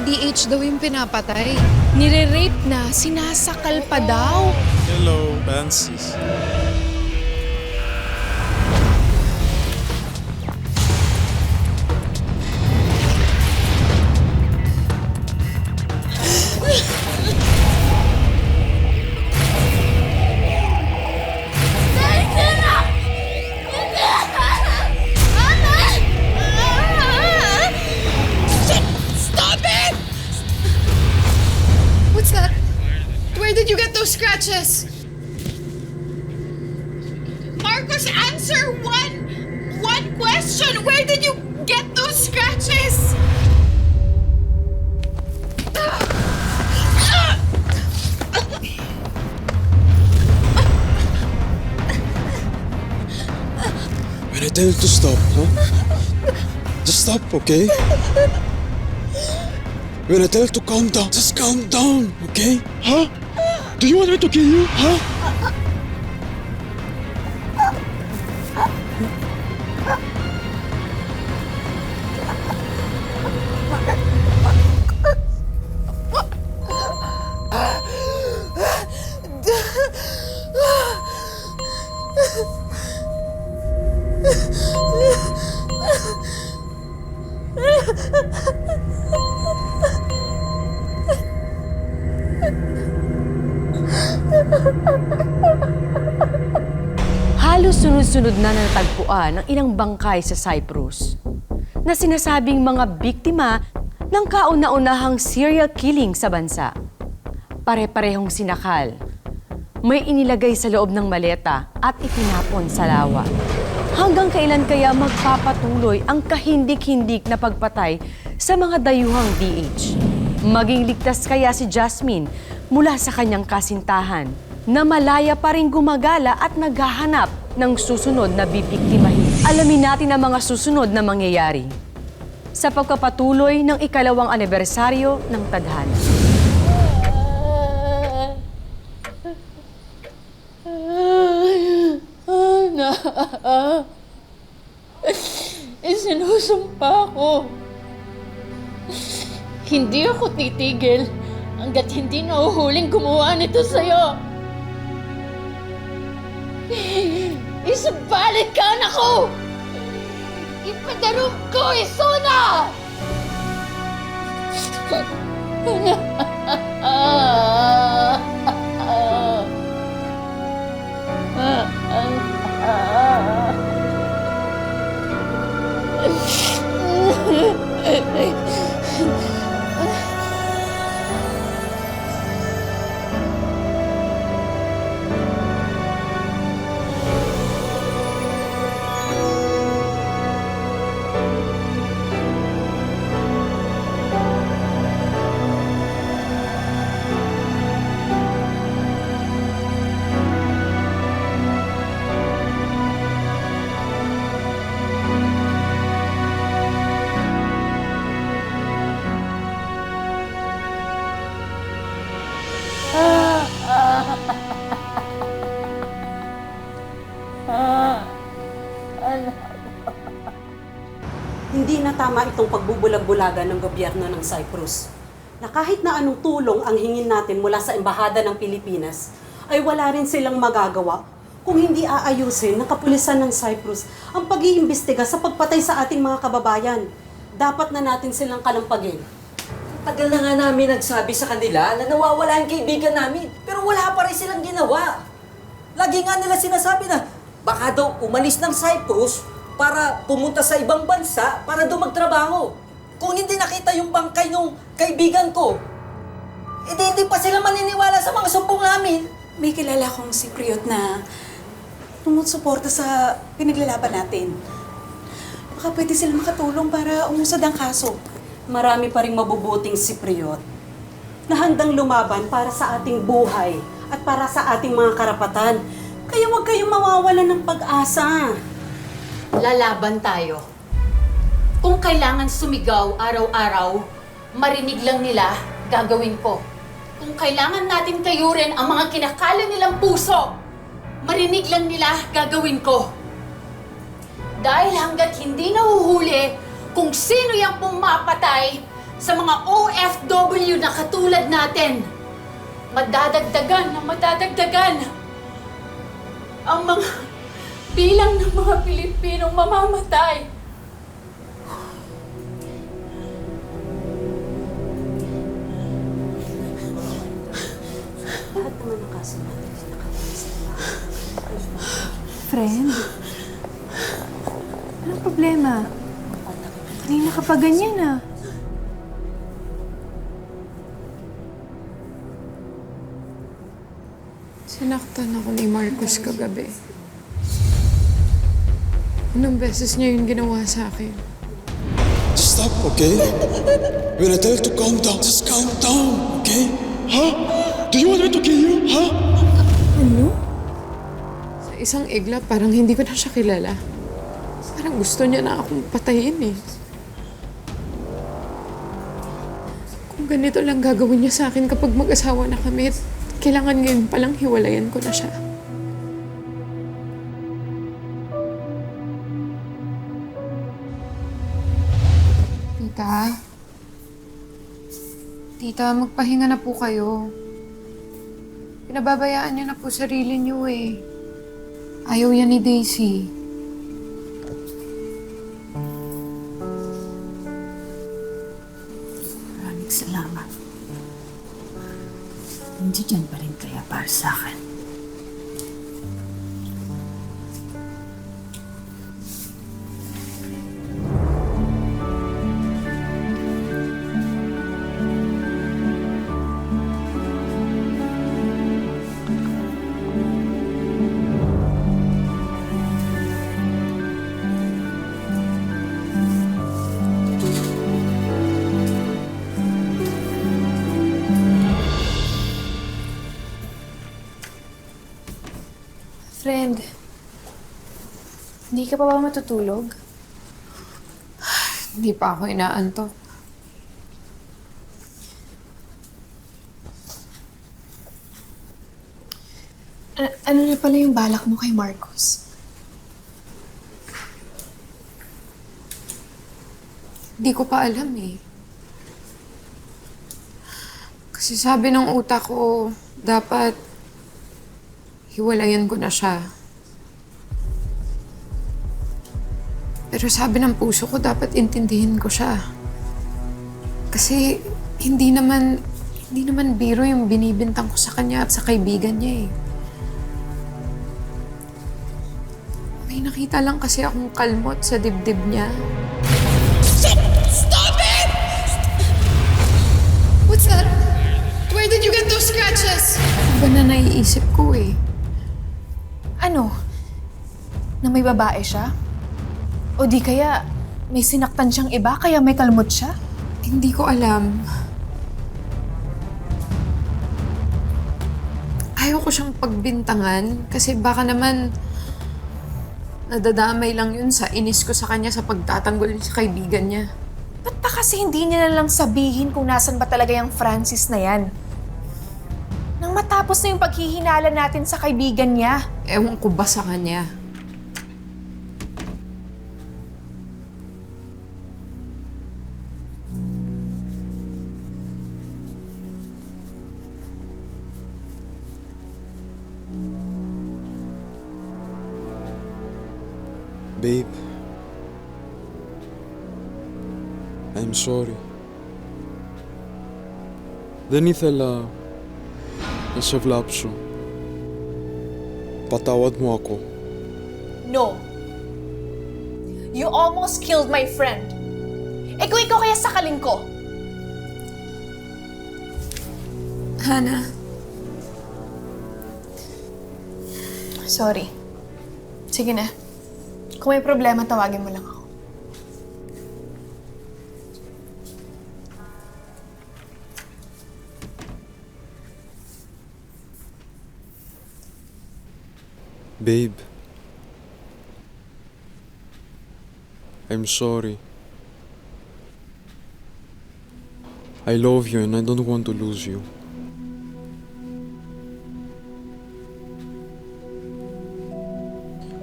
DH daw yung pinapatay. Nire-rape na, sinasakal pa daw. Hello, Francis. What's that? Where did you get those scratches? Marcos, answer one question. Where did you get those scratches? When I tell you to stop, huh? Just stop, okay? When I tell you to calm down, just calm down, okay? Huh? Do you want me to kill you, huh? Halos sunod-sunod na natagpuan ang ilang bangkay sa Cyprus na sinasabing mga biktima ng kauna-unahang serial killing sa bansa. Pare-parehong sinakal. May inilagay sa loob ng maleta at itinapon sa lawa. Hanggang kailan kaya magpapatuloy ang kahindik-hindik na pagpatay sa mga dayuhang DH? Maging ligtas kaya si Jasmine mula sa kanyang kasintahan na malaya pa rin gumagala at naghahanap ng susunod na bibiktimahin. Alamin natin ang mga susunod na mangyayari sa pagpapatuloy ng ikalawang anibersaryo ng tadhana. Isinusumpa ko. Hindi ako titigil hanggat hindi nahuhuling gumawa nito sa'yo. Isabalit ka, anak ko! Ipadarong ko, Isuna! Hindi na tama itong pagbubulag-bulagan ng gobyerno ng Cyprus. Na kahit na anong tulong ang hingin natin mula sa Embahada ng Pilipinas, ay wala rin silang magagawa kung hindi aayusin ng kapulisan ng Cyprus ang pag-iimbestiga sa pagpatay sa ating mga kababayan. Dapat na natin silang kalampagin. Tagal na nga namin nagsabi sa kanila na nawawala ang kaibigan namin. Pero wala pa rin silang ginawa. Lagi nga nila sinasabi na baka daw umalis ng Cyprus para pumunta sa ibang bansa para doon magtrabaho. Kung hindi nakita yung bangkay ng kaibigan ko, hindi pa sila maniniwala sa mga sumbong namin. May kilala kong si Priot na sumusuporta sa pinaglalaban natin. Baka pwede sila makatulong para umusad ang kaso. Marami pa rin mabubuting Cypriot na handang lumaban para sa ating buhay at para sa ating mga karapatan. Kaya huwag kayong mawawalan ng pag-asa. Lalaban tayo. Kung kailangan sumigaw araw-araw, marinig lang nila, gagawin ko. Kung kailangan natin kayurin ang mga kinakala nilang puso, marinig lang nila, gagawin ko. Dahil hanggat hindi nahuhuli kung sino yung pumapatay sa mga OFW na katulad natin. Madadagdagan ang mga bilang ng mga Pilipinong mamamatay. Lahat naman ng kaso natin nakakalis na. Friend? Anong problema? Kanina ka pa ganyan ah. Sinaktan ako ni Marcos kagabi. Unang beses niya yung ginawa sa akin. Just stop, okay? When I tell you to calm down, just calm down, okay? Huh? Do you want me to kill you, huh? Sa isang igla, parang hindi ko na siya kilala. Parang gusto niya na akong patayin eh. Kung ganito lang gagawin niya sa akin kapag mag-asawa na kami, kailangan ngayon palang hiwalayan ko na siya. Tita? Tita, magpahinga na po kayo. Pinababayaan niyo na po sarili niyo eh. Ayaw yan ni Daisy. Maraming salamat. Nandiyan pa rin kaya para sa akin. Friend, hindi ka pa ba matutulog? Hindi pa ako inaantok. Ano na pala yung balak mo kay Marcos? Hindi ko pa alam eh. Kasi sabi ng utak ko, dapat hiwalayan ko na siya. Pero sabi ng puso ko, dapat intindihin ko siya. Kasi hindi naman biro yung binibintang ko sa kanya at sa kaibigan niya eh. May nakita lang kasi akong kalmot sa dibdib niya. Stop it! What's that? Where did you get those scratches? Iba na naiisip ko eh. Ano? Na may babae siya? O di kaya may sinaktan siyang iba kaya may kalmot siya? Hindi ko alam. Ayaw ko siyang pagbintangan kasi baka naman nadadamay lang yun sa inis ko sa kanya sa pagtatanggol niya sa kaibigan niya. Ba't pa kasi hindi niya na lang sabihin kung nasan ba talaga yung Francis na yan? Nang matapos na yung paghihinala natin sa kaibigan niya. Ewan ko ba sa kanya? Babe, I'm sorry. Δεν ήθελα να σε βλάψω. Πατawad mo ako. No. You almost killed my friend. Eh kung ikaw kaya sakaling ko. Hana, Sorry. Sige na. Kung may problema, tawagin mo lang ako. Babe, I'm sorry. I love you and I don't want to lose you.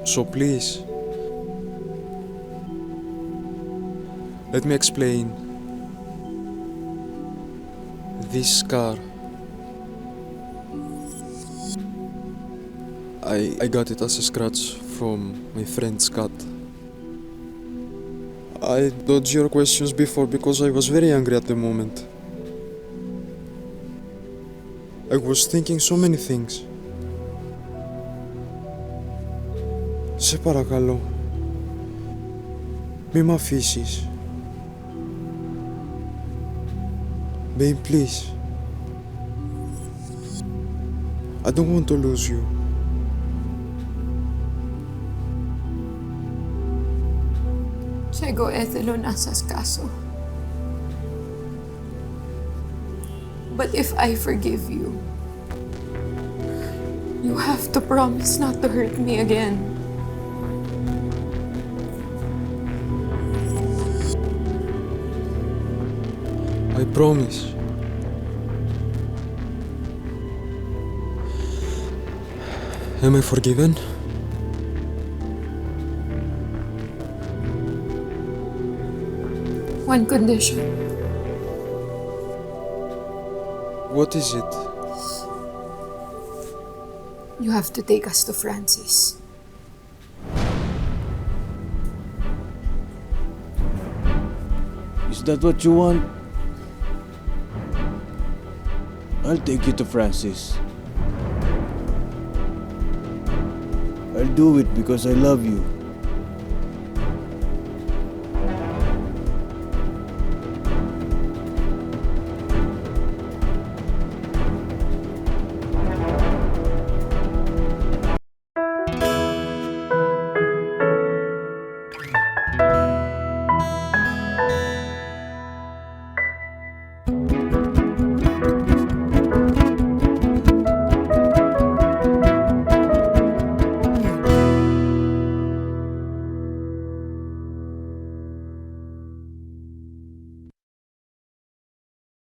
So please, let me explain. This car. I got it as a scratch from my friend Scott. I dodged your questions before because I was very angry at the moment. I was thinking so many things. Σε παρακαλώ, μη μ' αφήσεις. Babe, please. I don't want to lose you. Diego Ethelo nasas kaso. But if I forgive you, you have to promise not to hurt me again. I promise. Am I forgiven? One condition. What is it? You have to take us to Francis. Is that what you want? I'll take you to Francis. I'll do it because I love you.